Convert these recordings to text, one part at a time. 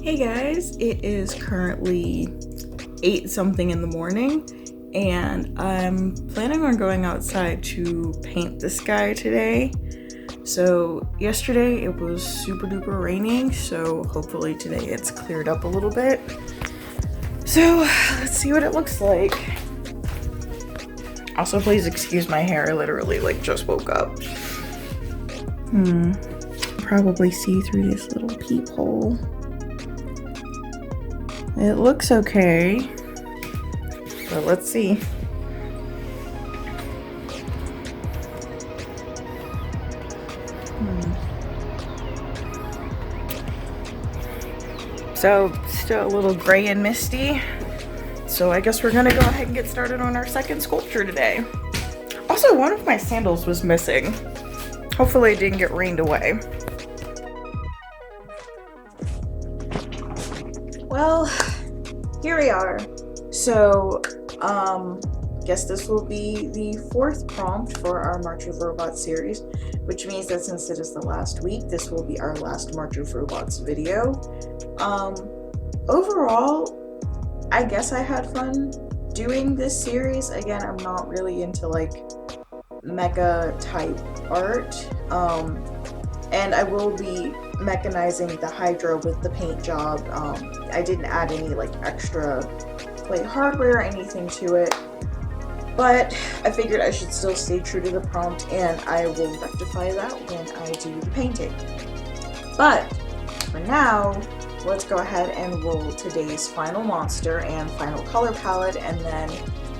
Hey guys, it is currently 8 something in the morning and I'm planning on going outside to paint the sky today. So yesterday it was super duper raining, so hopefully today it's cleared up a little bit. So let's see what it looks like. Also, please excuse my hair, I literally just woke up. Probably see through this little peephole. It looks okay, but let's see. So, still a little gray and misty. So I guess we're gonna go ahead and get started on our second sculpture today. Also, one of my sandals was missing. Hopefully it didn't get rained away. Well, here we are. So, guess this will be the fourth prompt for our March of Robots series, which means that since it is the last week, this will be our last March of Robots video. Overall, I guess I had fun doing this series. Again, I'm not really into mecha type art, and I will be mechanizing the Hydra with the paint job. I didn't add any extra plate hardware or anything to it, but I figured I should still stay true to the prompt, and I will rectify that when I do the painting. But for now, let's go ahead and roll today's final monster and final color palette, and then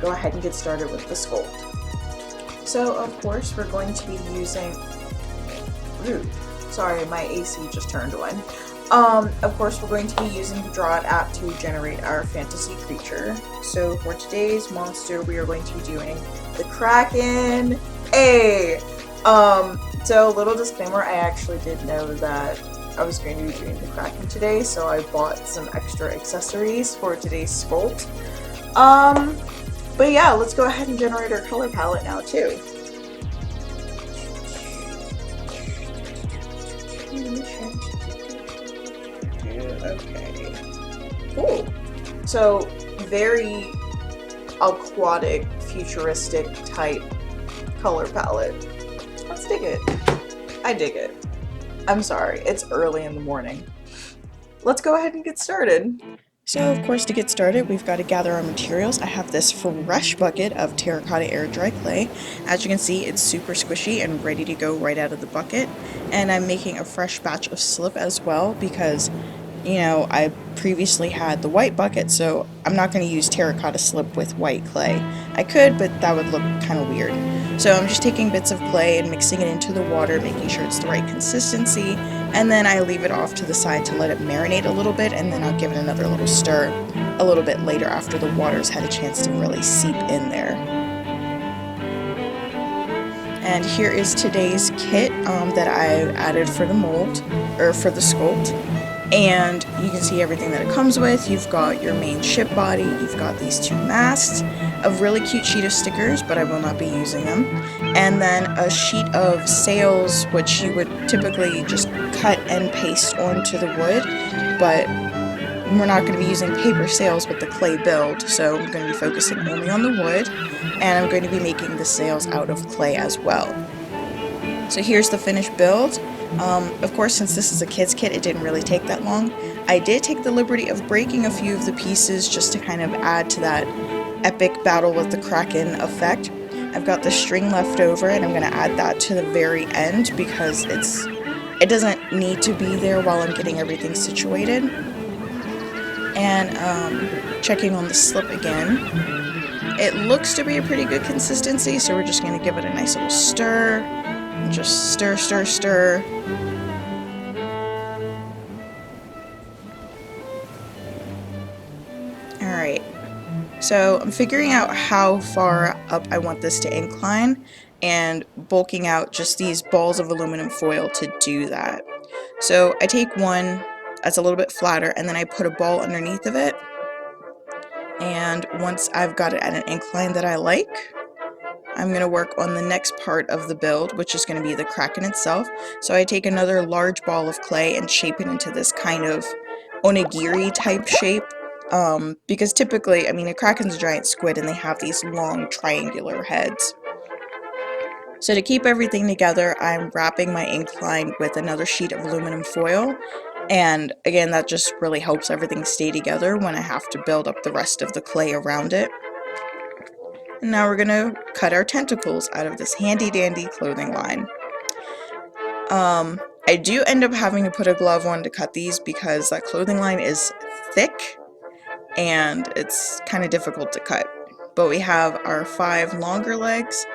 go ahead and get started with the sculpt. So of course we're going to be using, sorry, my AC just turned on. Of course we're going to be using the Draw It app to generate our fantasy creature. So for today's monster, we are going to be doing the Kraken. So a little disclaimer, I actually did know that I was going to be doing the Kraken today, so I bought some extra accessories for today's sculpt. But yeah, let's go ahead and generate our color palette now too. Okay. Cool. So very aquatic, futuristic type color palette. Let's dig it. I dig it. I'm sorry, it's early in the morning. Let's go ahead and get started. So of course, to get started, we've got to gather our materials. I have this fresh bucket of terracotta air dry clay. As you can see, it's super squishy and ready to go right out of the bucket. And I'm making a fresh batch of slip as well because, I previously had the white bucket, so I'm not going to use terracotta slip with white clay. I could, but that would look kind of weird. So I'm just taking bits of clay and mixing it into the water, making sure it's the right consistency, and then I leave it off to the side to let it marinate a little bit, and then I'll give it another little stir a little bit later after the water's had a chance to really seep in there. And here is today's kit that I added for the mold, or for the sculpt. And you can see everything that it comes with. You've got your main ship body, you've got these two masks, a really cute sheet of stickers, but I will not be using them, and then a sheet of sails, which you would typically just cut and paste onto the wood, but we're not going to be using paper sails with the clay build, so I'm going to be focusing only on the wood, and I'm going to be making the sails out of clay as well. So here's the finished build. Of course, since this is a kid's kit, it didn't really take that long. I did take the liberty of breaking a few of the pieces just to kind of add to that epic battle with the Kraken effect. I've got the string left over, and I'm going to add that to the very end because it doesn't need to be there while I'm getting everything situated. And checking on the slip again. It looks to be a pretty good consistency, so we're just going to give it a nice little stir. And just stir, stir, stir. Alright, so I'm figuring out how far up I want this to incline and bulking out just these balls of aluminum foil to do that. So I take one that's a little bit flatter, and then I put a ball underneath of it, and once I've got it at an incline that I like, I'm going to work on the next part of the build, which is going to be the Kraken itself. So I take another large ball of clay and shape it into this kind of onigiri type shape. Because typically, I mean, a kraken's a giant squid and they have these long triangular heads. So to keep everything together, I'm wrapping my incline with another sheet of aluminum foil. And again, that just really helps everything stay together when I have to build up the rest of the clay around it. And now we're gonna cut our tentacles out of this handy dandy clothing line. I do end up having to put a glove on to cut these because that clothing line is thick and it's kind of difficult to cut. But we have our 5 longer legs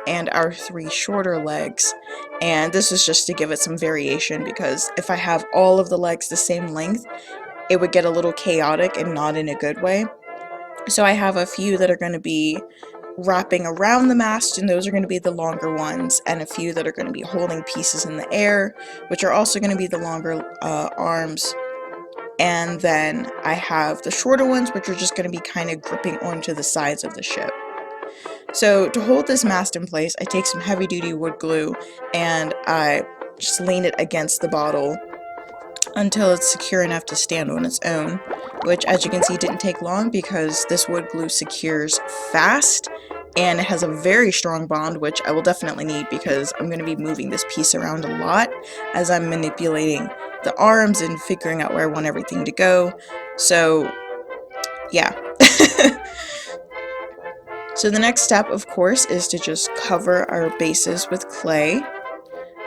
and our 3 shorter legs, and this is just to give it some variation because if I have all of the legs the same length, it would get a little chaotic and not in a good way. So I have a few that are going to be wrapping around the mast, and those are going to be the longer ones, and a few that are going to be holding pieces in the air, which are also going to be the longer arms. And then I have the shorter ones, which are just going to be kind of gripping onto the sides of the ship. So to hold this mast in place, I take some heavy duty wood glue and I just lean it against the bottle until it's secure enough to stand on its own, which as you can see didn't take long because this wood glue secures fast and it has a very strong bond, which I will definitely need because I'm going to be moving this piece around a lot as I'm manipulating the arms and figuring out where I want everything to go. So yeah. So the next step, of course, is to just cover our bases with clay.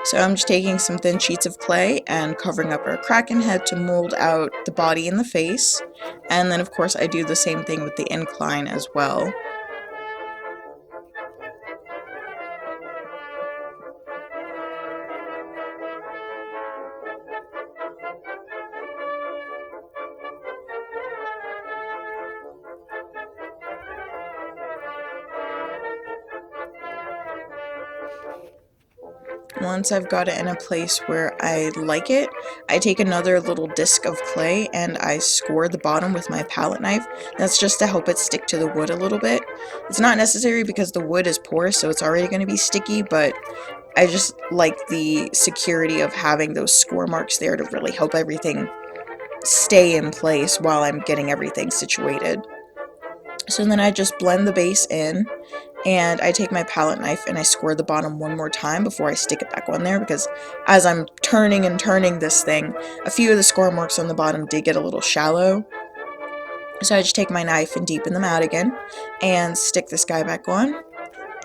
So I'm just taking some thin sheets of clay and covering up our kraken head to mold out the body and the face. And then of course I do the same thing with the incline as well. Once I've got it in a place where I like it, I take another little disc of clay and I score the bottom with my palette knife. That's just to help it stick to the wood a little bit. It's not necessary because the wood is porous, so it's already going to be sticky, but I just like the security of having those score marks there to really help everything stay in place while I'm getting everything situated. So then I just blend the base in, and I take my palette knife and I score the bottom one more time before I stick it back on there, because as I'm turning and turning this thing, a few of the score marks on the bottom did get a little shallow. So I just take my knife and deepen them out again and stick this guy back on.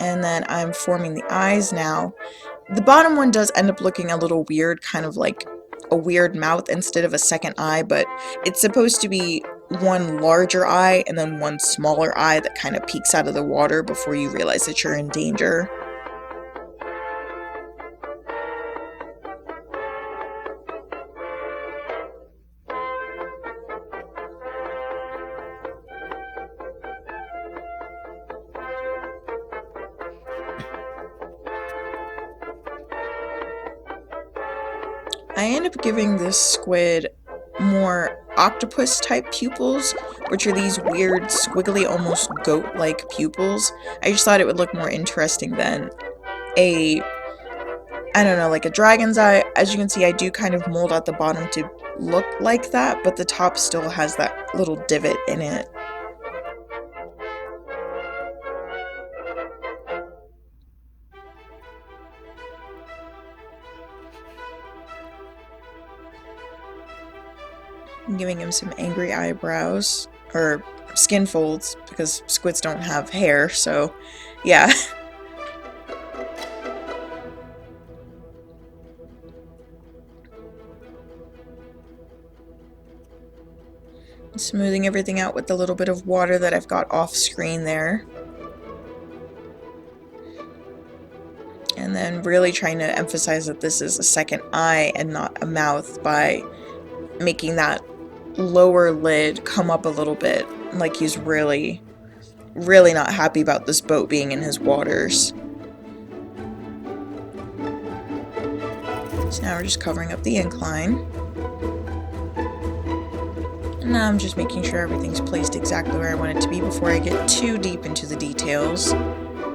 And then I'm forming the eyes now. The bottom one does end up looking a little weird, kind of like a weird mouth instead of a second eye, but it's supposed to be one larger eye and then one smaller eye that kind of peeks out of the water before you realize that you're in danger. I end up giving this squid more octopus type pupils, which are these weird squiggly almost goat-like pupils. I just thought it would look more interesting than a, I don't know, like a dragon's eye. As you can see, I do kind of mold out the bottom to look like that, but the top still has that little divot in it. I'm giving him some angry eyebrows, or skin folds, because squids don't have hair, so yeah. Smoothing everything out with the little bit of water that I've got off screen there. And then really trying to emphasize that this is a second eye and not a mouth by making that lower lid come up a little bit, like he's really not happy about this boat being in his waters. So now we're just covering up the incline. And now I'm just making sure everything's placed exactly where I want it to be before I get too deep into the details.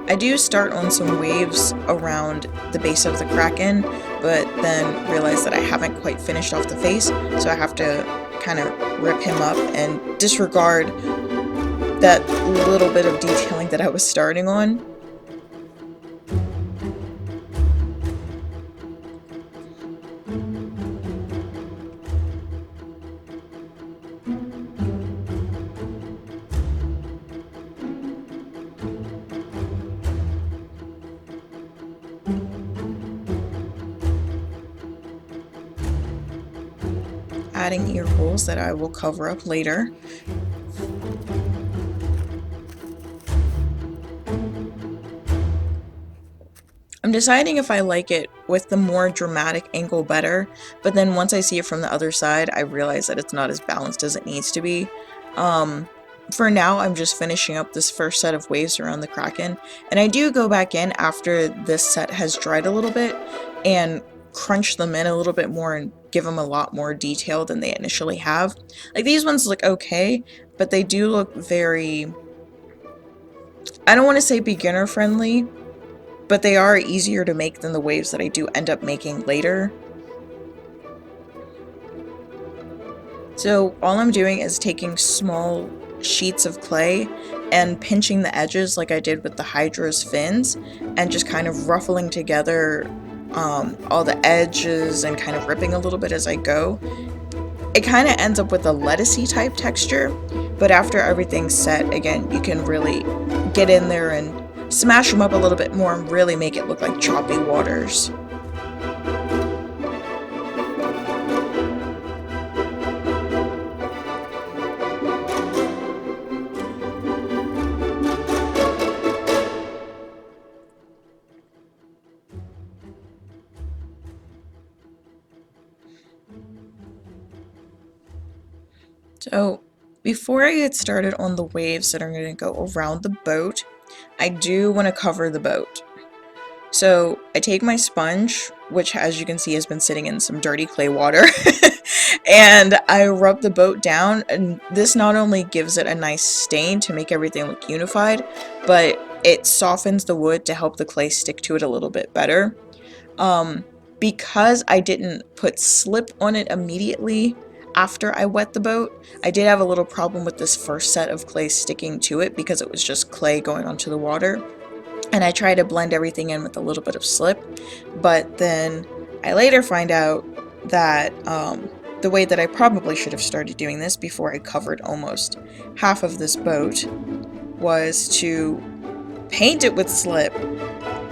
I do start on some waves around the base of the kraken, but then realize that I haven't quite finished off the face, so I have to kind of rip him up and disregard that little bit of detailing that I was starting on. Adding ear holes that I will cover up later. I'm deciding if I like it with the more dramatic angle better, but then once I see it from the other side, I realize that it's not as balanced as it needs to be. For now, I'm just finishing up this first set of waves around the kraken, and I do go back in after this set has dried a little bit and crunch them in a little bit more and give them a lot more detail than they initially have. Like, these ones look okay, but they do look very, I don't want to say beginner friendly, but they are easier to make than the waves that I do end up making later. So all I'm doing is taking small sheets of clay and pinching the edges like I did with the Hydra's fins, and just kind of ruffling together all the edges and kind of ripping a little bit as I go. It kind of ends up with a lettucey type texture, but after everything's set, again, you can really get in there and smash them up a little bit more and really make it look like choppy waters. So before I get started on the waves that are going to go around the boat, I do want to cover the boat. So I take my sponge, which as you can see has been sitting in some dirty clay water, and I rub the boat down, and this not only gives it a nice stain to make everything look unified, but it softens the wood to help the clay stick to it a little bit better. Because I didn't put slip on it immediately after I wet the boat, I did have a little problem with this first set of clay sticking to it because it was just clay going onto the water. And I try to blend everything in with a little bit of slip, but then I later find out that the way that I probably should have started doing this before I covered almost half of this boat was to paint it with slip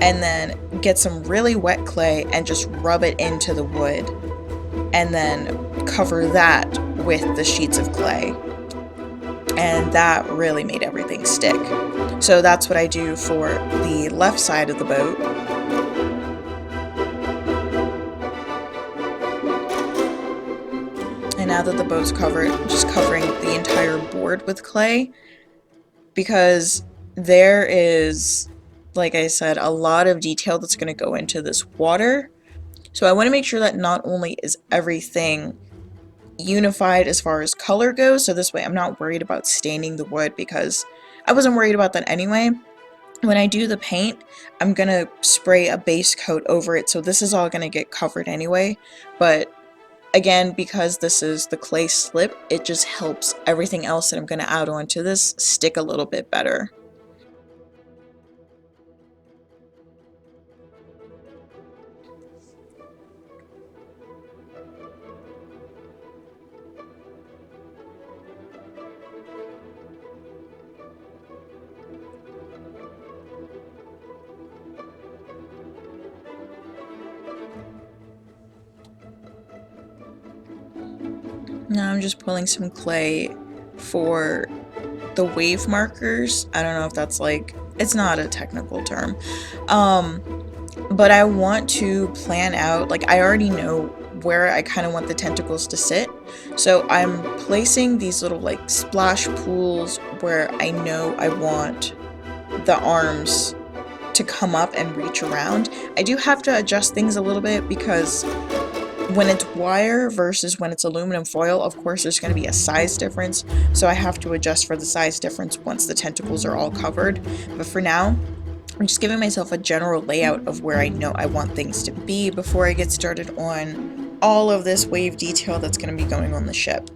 and then get some really wet clay and just rub it into the wood, and then cover that with the sheets of clay. And that really made everything stick. So that's what I do for the left side of the boat. And now that the boat's covered, I'm just covering the entire board with clay, because there is, like I said, a lot of detail that's going to go into this water. So I want to make sure that not only is everything unified as far as color goes, so this way I'm not worried about staining the wood, because I wasn't worried about that anyway. When I do the paint, I'm gonna spray a base coat over it, so this is all gonna get covered anyway, but again, because this is the clay slip, it just helps everything else that I'm gonna add onto this stick a little bit better. Now I'm just pulling some clay for the wave markers. I don't know if that's like, it's not a technical term. But I want to plan out, like I already know where I kind of want the tentacles to sit. So I'm placing these little like splash pools where I know I want the arms to come up and reach around. I do have to adjust things a little bit because when it's wire versus when it's aluminum foil, of course there's going to be a size difference, so I have to adjust for the size difference once the tentacles are all covered. But for now, I'm just giving myself a general layout of where I know I want things to be before I get started on all of this wave detail that's going to be going on the ship.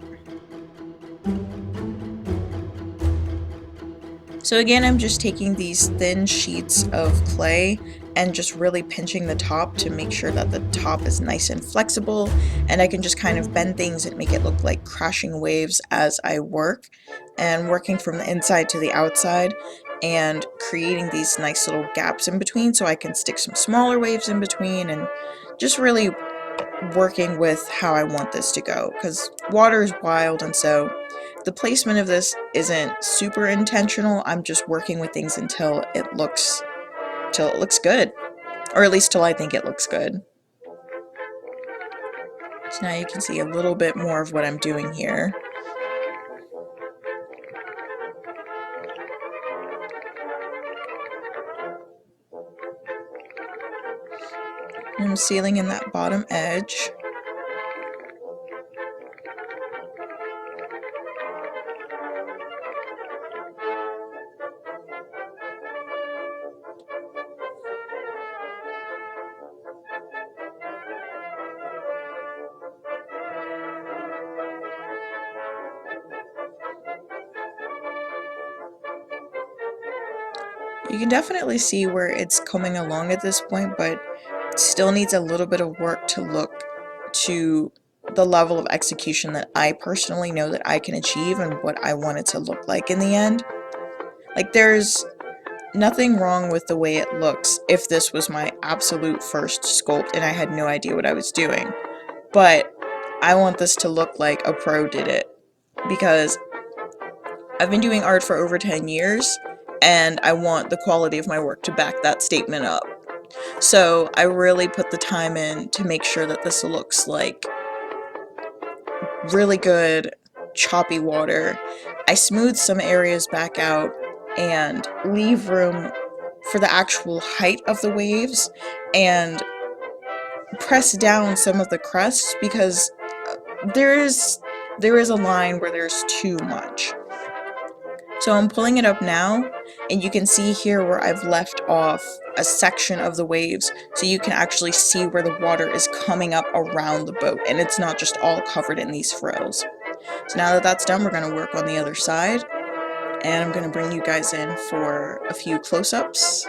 So again, I'm just taking these thin sheets of clay and just really pinching the top to make sure that the top is nice and flexible, and I can just kind of bend things and make it look like crashing waves as I work, and working from the inside to the outside and creating these nice little gaps in between so I can stick some smaller waves in between, and just really working with how I want this to go, because water is wild, and so the placement of this isn't super intentional. I'm just working with things until it looks good, or at least till I think it looks good. So now you can see a little bit more of what I'm doing here. I'm sealing in that bottom edge. You can definitely see where it's coming along at this point, but it still needs a little bit of work to look to the level of execution that I personally know that I can achieve and what I want it to look like in the end. Like, there's nothing wrong with the way it looks if this was my absolute first sculpt and I had no idea what I was doing. But I want this to look like a pro did it, because I've been doing art for over 10 years and I want the quality of my work to back that statement up. So I really put the time in to make sure that this looks like really good choppy water. I smooth some areas back out and leave room for the actual height of the waves, and press down some of the crests because there is a line where there's too much. So I'm pulling it up now, and you can see here where I've left off a section of the waves, so you can actually see where the water is coming up around the boat, and it's not just all covered in these frills. So now that that's done, we're going to work on the other side, and I'm going to bring you guys in for a few close-ups.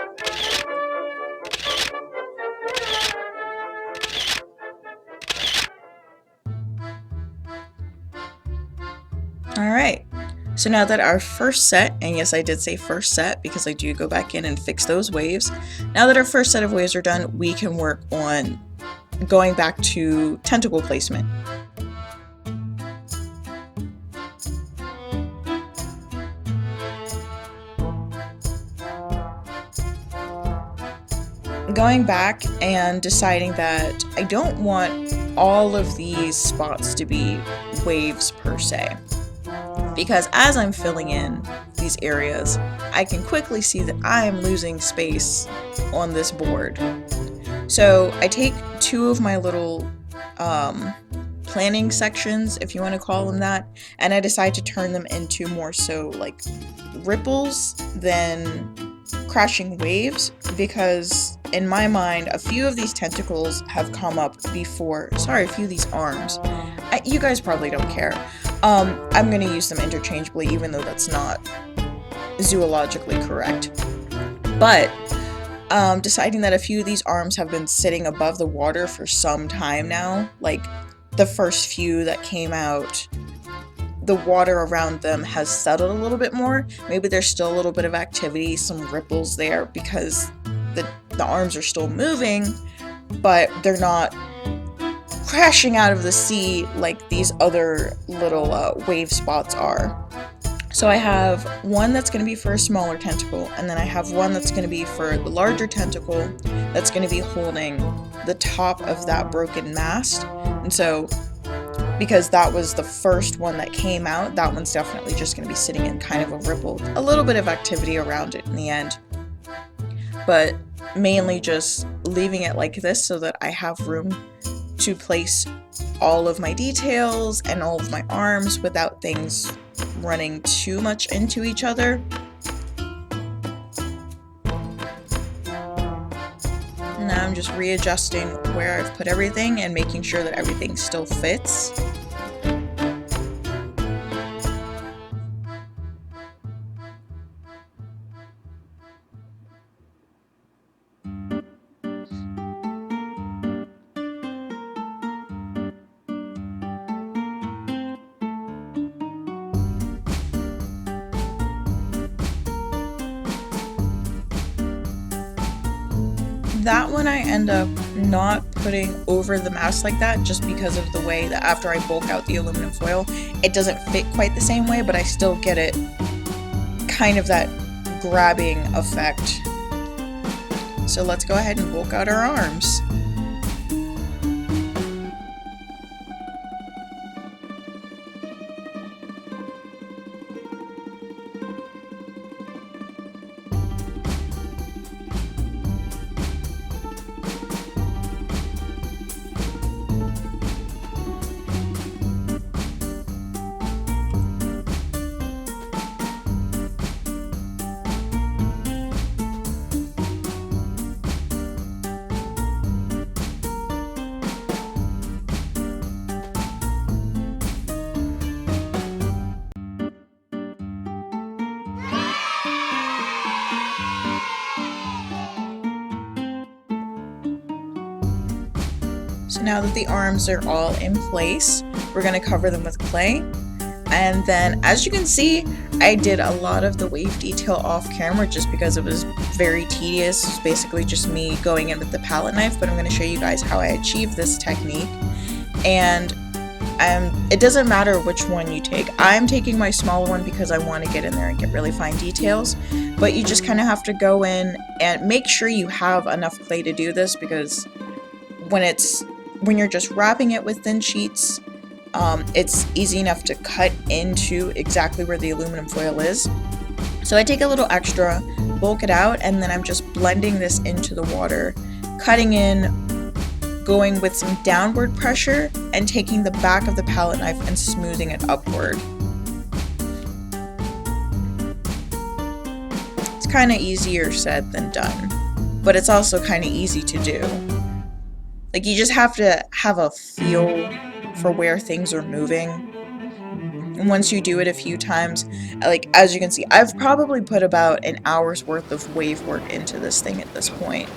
Alright, so now that our first set, and yes I did say first set because I do go back in and fix those waves, now that our first set of waves are done, we can work on going back to tentacle placement. Going back and deciding that I don't want all of these spots to be waves per se, because as I'm filling in these areas, I can quickly see that I am losing space on this board. So I take two of my little planning sections, if you want to call them that, and I decide to turn them into more so like ripples than crashing waves, because in my mind a few of these tentacles have come up before. Sorry, a few of these arms. You guys probably don't care. I'm going to use them interchangeably, even though that's not zoologically correct. But deciding that a few of these arms have been sitting above the water for some time now, like the first few that came out, the water around them has settled a little bit more. Maybe there's still a little bit of activity, some ripples there, because the arms are still moving, but they're not crashing out of the sea like these other little wave spots are. So I have one that's going to be for a smaller tentacle, and then I have one that's going to be for the larger tentacle that's going to be holding the top of that broken mast. And so because that was the first one that came out, that one's definitely just going to be sitting in kind of a ripple, a little bit of activity around it in the end, but mainly just leaving it like this so that I have room to place all of my details and all of my arms without things running too much into each other. Now I'm just readjusting where I've put everything and making sure that everything still fits. That one I end up not putting over the mask like that, just because of the way that after I bulk out the aluminum foil, it doesn't fit quite the same way, but I still get it kind of that grabbing effect. So let's go ahead and bulk out our arms. So now that the arms are all in place, we're going to cover them with clay. And then, as you can see, I did a lot of the wave detail off camera just because it was very tedious. It's basically just me going in with the palette knife, but I'm going to show you guys how I achieved this technique. And it doesn't matter which one you take. I'm taking my smaller one because I want to get in there and get really fine details. But you just kind of have to go in and make sure you have enough clay to do this, because when you're just wrapping it with thin sheets, it's easy enough to cut into exactly where the aluminum foil is. So I take a little extra, bulk it out, and then I'm just blending this into the water, cutting in, going with some downward pressure, and taking the back of the palette knife and smoothing it upward. It's kind of easier said than done, but it's also kind of easy to do. Like, you just have to have a feel for where things are moving. And once you do it a few times, like, as you can see, I've probably put about an hour's worth of wave work into this thing at this point.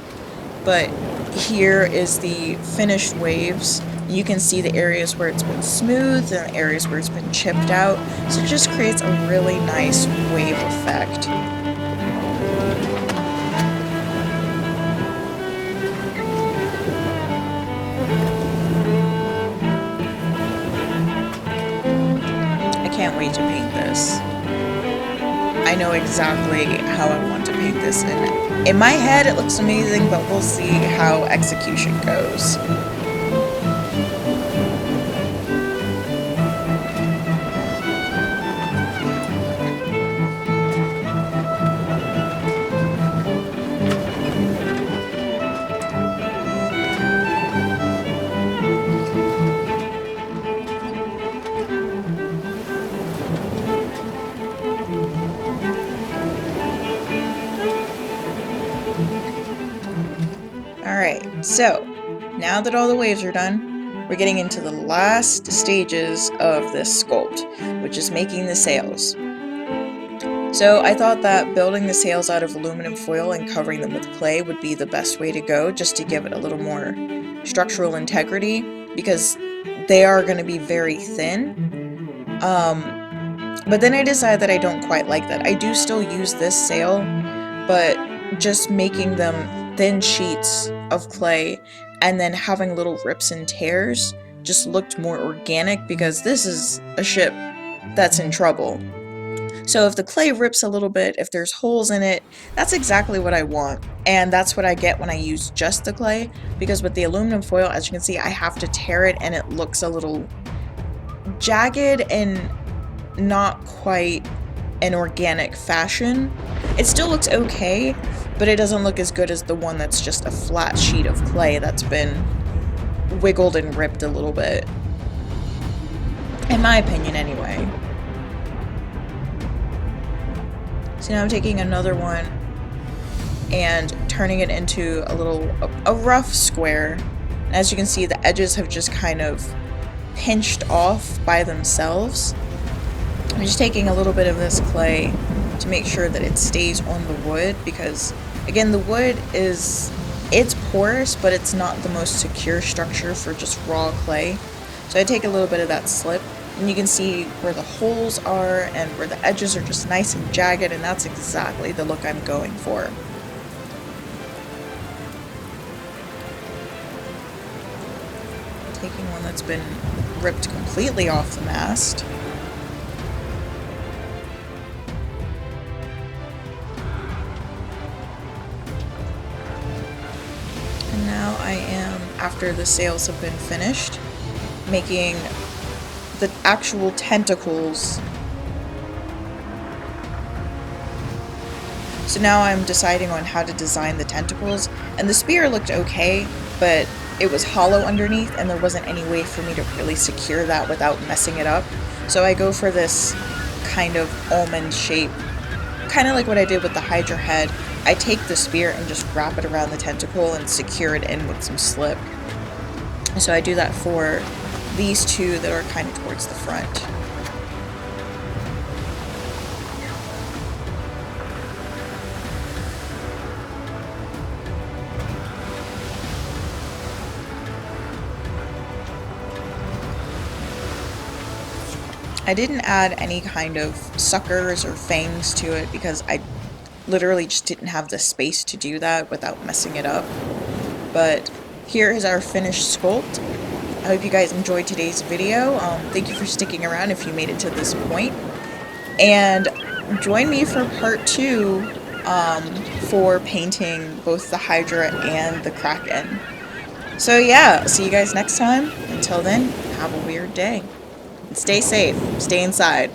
But here is the finished waves. You can see the areas where it's been smooth and the areas where it's been chipped out. So it just creates a really nice wave effect. Can't wait to paint this. I know exactly how I want to paint this, and in my head it looks amazing, but we'll see how execution goes. Alright, so now that all the waves are done, we're getting into the last stages of this sculpt, which is making the sails. So I thought that building the sails out of aluminum foil and covering them with clay would be the best way to go, just to give it a little more structural integrity, because they are going to be very thin. But then I decided that I don't quite like that. I do still use this sail, but just making them thin sheets of clay and then having little rips and tears just looked more organic, because this is a ship that's in trouble. So if the clay rips a little bit, if there's holes in it, that's exactly what I want. And that's what I get when I use just the clay, because with the aluminum foil, as you can see, I have to tear it and it looks a little jagged and not quite an organic fashion. It still looks okay, but it doesn't look as good as the one that's just a flat sheet of clay that's been wiggled and ripped a little bit. In my opinion, anyway. So now I'm taking another one and turning it into a rough square. As you can see, the edges have just kind of pinched off by themselves. I'm just taking a little bit of this clay to make sure that it stays on the wood, because again, the wood it's porous, but it's not the most secure structure for just raw clay. So I take a little bit of that slip, and you can see where the holes are and where the edges are just nice and jagged, and that's exactly the look I'm going for. taking one that's been ripped completely off the mast. And now I am, after the sails have been finished, making the actual tentacles. So now I'm deciding on how to design the tentacles, and the spear looked okay, but it was hollow underneath and there wasn't any way for me to really secure that without messing it up. So I go for this kind of almond shape, kind of like what I did with the Hydra head. I take the spear and just wrap it around the tentacle and secure it in with some slip. So I do that for these two that are kind of towards the front. I didn't add any kind of suckers or fangs to it because I literally just didn't have the space to do that without messing it up. But here is our finished sculpt. I hope you guys enjoyed today's video. Thank you for sticking around if you made it to this point. And join me for part 2 for painting both the Hydra and the Kraken. So yeah, see you guys next time. Until then, have a weird day. And stay safe. Stay inside.